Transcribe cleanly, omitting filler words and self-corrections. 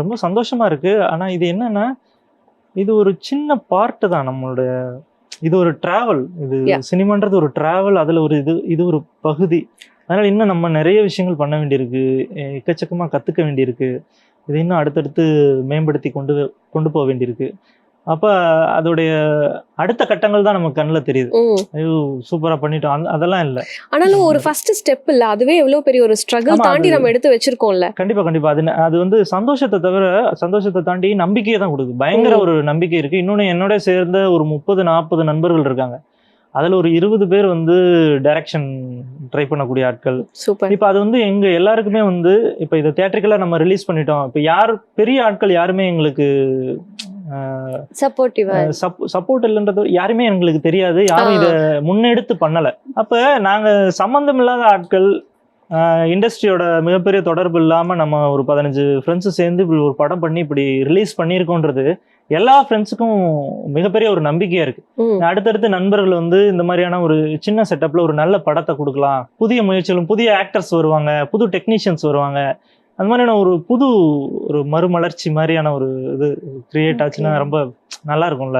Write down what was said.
ரொம்ப சந்தோஷமா இருக்கு. ஆனா இது என்னன்னா, இது ஒரு சின்ன பார்ட் தான் நம்மளுடைய. இது ஒரு டிராவல். இது Yeah. சினிமான்றது ஒரு டிராவல். அதுல ஒரு இது ஒரு பகுதி. அதனால இன்னும் நம்ம நிறைய விஷயங்கள் பண்ண வேண்டியிருக்கு. எக்கச்சக்கமா கத்துக்க வேண்டியிருக்கு. இதை இன்னும் அடுத்தடுத்து மேம்படுத்தி கொண்டு போக வேண்டியிருக்கு. அப்ப அதோடைய அடுத்த கட்டங்கள் தான் நமக்கு கண்ணுல தெரியுது. ம். ஐயோ! சூப்பரா பண்ணிட்டோம். அதெல்லாம் இல்ல. ஆனாலும் ஒரு ஃபர்ஸ்ட் ஸ்டெப் இல்ல, அதுவே எவ்வளவு பெரிய ஒரு ஸ்ட்ரகிள் ஆமா, தாண்டி அது நம்ம எடுத்து வச்சிருக்கோம்ல. கண்டிப்பா. அது வந்து சந்தோஷத்தை தாண்டி நம்பிக்கையை தான் கொடுக்குது. பயங்கர ஒரு நம்பிக்கை இருக்கு. இன்னொன்னு என்னோட சேர்ந்த ஒரு 30-40 நண்பர்கள் இருக்காங்க. அதுல ஒரு 20 பேர் வந்து டைரக்ஷன் ட்ரை பண்ணக்கூடிய ஆட்கள். சூப்பர். இப்ப அது வந்து எங்க எல்லாருக்குமே வந்து இப்ப இதை தியேட்டரிக்கலா நம்ம ரிலீஸ் பண்ணிட்டோம். இப்ப பெரிய ஆட்கள் யாருமே எங்களுக்கு சப்போர்ட்டிவா. சப்போர்ட் இல்லைன்றது யாருமே எங்களுக்கு தெரியாது. யாரும் இதை முன்னெடுத்து பண்ணல. அப்ப நாங்க சம்பந்தம் இல்லாத ஆட்கள், இண்டஸ்ட்ரியோட மிகப்பெரிய தொடர்பு இல்லாம நம்ம ஒரு 15 ஃப்ரெண்ட்ஸு சேர்ந்து இப்படி ஒரு படம் பண்ணி இப்படி ரிலீஸ் பண்ணியிருக்கோன்றது எல்லா ஃப்ரெண்ட்ஸுக்கும் மிகப்பெரிய ஒரு நம்பிக்கையா இருக்கு. அடுத்தடுத்து நண்பர்கள் வந்து இந்த மாதிரியான ஒரு சின்ன செட்டப்ல ஒரு நல்ல படத்தை கொடுக்கலாம், புதிய முயற்சிகளும், புதிய ஆக்டர்ஸ் வருவாங்க, புது டெக்னீஷியன்ஸ் வருவாங்க, அந்த மாதிரியான ஒரு மறுமலர்ச்சி மாதிரியான ஒரு இது கிரியேட் ஆச்சுன்னா ரொம்ப நல்லா இருக்கும்ல.